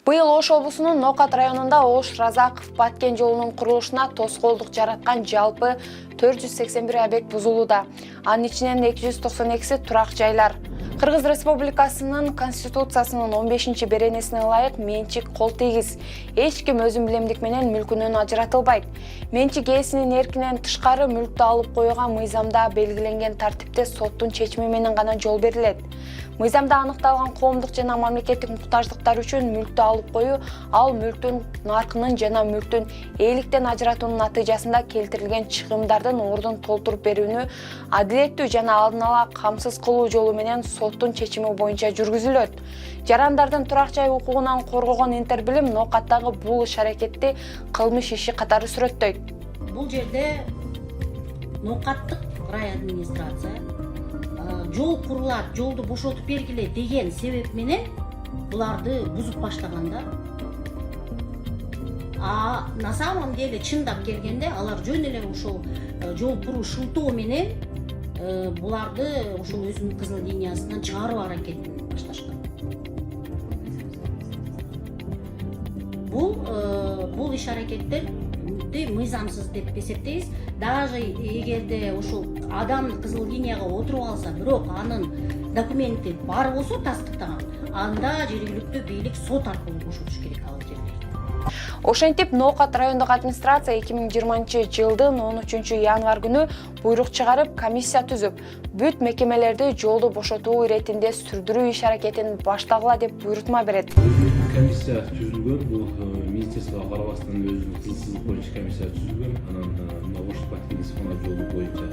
Быйыл Ош облусунун Нокат районунда Ош Разаков Баткен жолунун курулушуна тоскоолдук жараткан жалпы 481 объект бузулууда. Анын ичинен 292си турак жайлар. Кыргыз Республикасынын Конституциясынын 15-чи беренесине ылайык менчик кол тийгиз. Эч ким өзүн билемдик менен мүлкүнөн ажыратылбайт. Менчик ээсинин эркинен тышкары мүлктү алып коюуга мыйзамда белгиленген тартипте соттун чечими менен гана жол берилет. Мыйзамда аныкталган коомдук жана мамлекеттик муктаждыктар үчүн мүлктү алып коюу ал мүлктүн наркынын жана мүлктүн ээликтен ажыратуунун натыйжасында келтирилген чыгымдардын ордун толтуруп берүүнү адилеттүү жана алдын ала камсыз кылуу жолу менен соттун чечими боюнча жүргүзүлөт. Жарандардын турак жай укугунан коргогон Интербилим Нокаттагы бул иш-аракетти кылмыш иши катары сүрөттөйт. Бул жерде Нокаттык рай администрация жол курулат, жолду бошотуп бергиле деген себеп менен буларды бузуп баштаганда, на самом деле чындап келгенде алар жөн эле ошол жол куруу шылтоо менен буларды ошол өзүнүн кызыл линиясынан чыгаруу аракетин башташкан. Бул иш-аракеттер мыйзамсыз деп эсептейбиз. Даже эгерде ошол адам кызыл линияга отуруп алса, бирок анын документи бар болсо тастыктаган, анда жергиликтүү бийлик сот аркылуу бошотуш керек ал жерде. Ошентип Нокат райондук администрация 2020-жылдын 13-январь күнү буйрук чыгарып, комиссия түзүп, бүт мекемелерди жолду бошотуу иретинде сүрдүрүү иш-аракетин баштагыла деп буйрутма берет. Комиссия түзүлгөн, бул министрликке карабастан өзүнүн кызсыздык боюнча комиссия түзүлгөн. Анан Ош Баткен Исфана жолу боюнча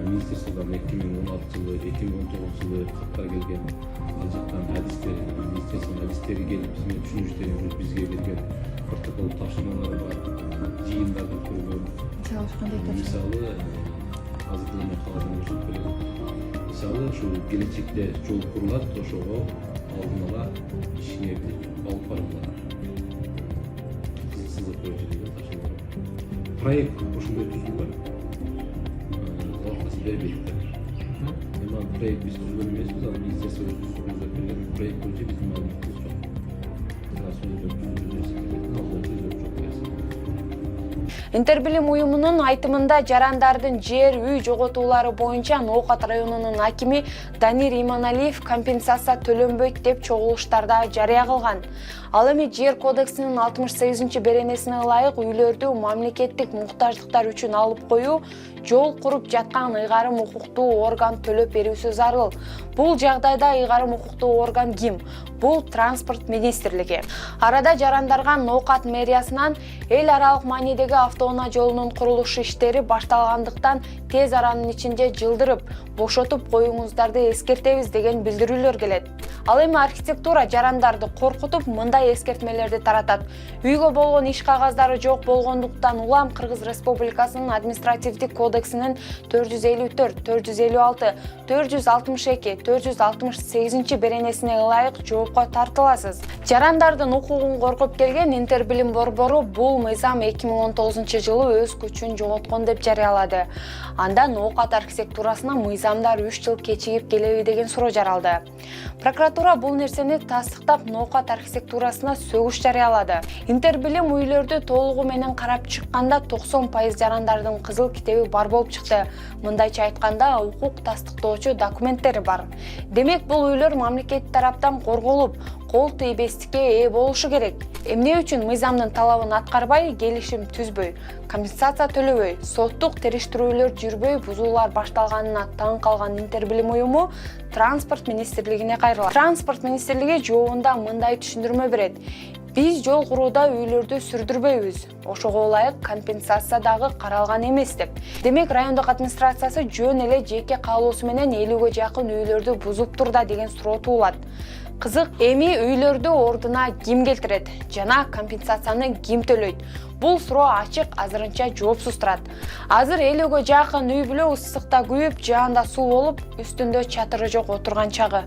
министрликтерден 2016 жылы, 2019 жылы каттар келген. Ал жактан адистер, министрликтин адистери келип, биздин түшүнүштөрүн бизге берген, протокол тапшырмалары бар, жыйындар өткөргөн. Мисалы, азыр эле калган көрсөтүп берет. Мисалы, ушу келечекте жол курулат, ошого алдын ала ишиңерди алып барыңдар. Кызыксыздык боюнча деген тапшырма. Проект ошондой түзүлгөн. Залкасы бербейт. Проект биз түзгөн эмеспиз, ал министрликте өзүбүз берген проект боюнча биздин маалыматыбыз жок. Интербилим уюмунун айтымында жарандардын жер, үй жоготуулары боюнча Нокат районунун акими Данир Иманалиев компенсация төлөнбөйт деп чогулуштарда жарыя кылган. Ал эми жер кодексинин 68-чи беренесине ылайык үйлөрдү мамлекеттик муктаждыктар үчүн алып коюу жол куруп жаткан ыйгарым укуктуу орган төлөп берүүсү зарыл. Бул жагдайда ыйгарым укуктуу орган ким? Бул транспорт министрлиги. Арада жарандарга Нокат мэриясынан эл аралык маанидеги автоунаа жолунун курулуш иштери башталгандыктан тез аранын ичинде жылдырып, бошотуп коюңуздарды эскертебиз деген билдирүүлөр келет. Ал эми архитектура жарандарды коркутуп, мындай эскертмелерди таратат. Үйгө болгон иш кагаздары жок болгондуктан улам Кыргыз Республикасынын административдик кодексинин 454, 456, 462, 468-чи беренесине ылайык жоопко тартыласыз. Жарандардын укугун коргоп келген Интербилим борбору бул мыйзам 2019 жылы өз күчүн жоготкон деп жарыялады. Анда Нокат архитектурасына мыйзамдар 3 жыл кечигип келеби деген суроо жаралды. Прокуратура бул нерсени тастыктап Нокат архитектурасына сөгүш жарыялады. Интербилим үйлөрдү толугу менен карап чыкканда 90% жарандардын кызыл китеби бар болуп чыкты. Мындайча айтканда, укук тастыктоочу документтери бар. Демек бул үйлөр мамлекет тараптан корголуп, кол тийбестикке ээ болушу керек. Эмне үчүн мыйзамдын талабын аткарбай, келишим түзбөй, компенсация төлөбөй, соттук териштирүүлөр жүрбөй бузуулар башталганына таң калган Интербилим уюму транспорт министрлигине кайрылат. Транспорт министрлиги жообунда мындай түшүндүрмө берет. Биз жол курууда үйлөрдү сүрдүрбөйбүз. Ошого ылайык компенсация дагы каралган эмес деп. Демек райондук администрациясы жөн эле жеке каалоосу менен 50-ге жакын үйлөрдү бузуп турда деген суроо туулат. Кызык, эми үйлөрдү ордуна ким келтирет жана компенсацияны ким төлөйт? Бул суроо ачык, азырынча жоопсуз турат. Азыр 50-ге жакын үй бүлө ысыкта күйүп, жаанда суу болуп, үстүндө чатыры жок отурган чагы.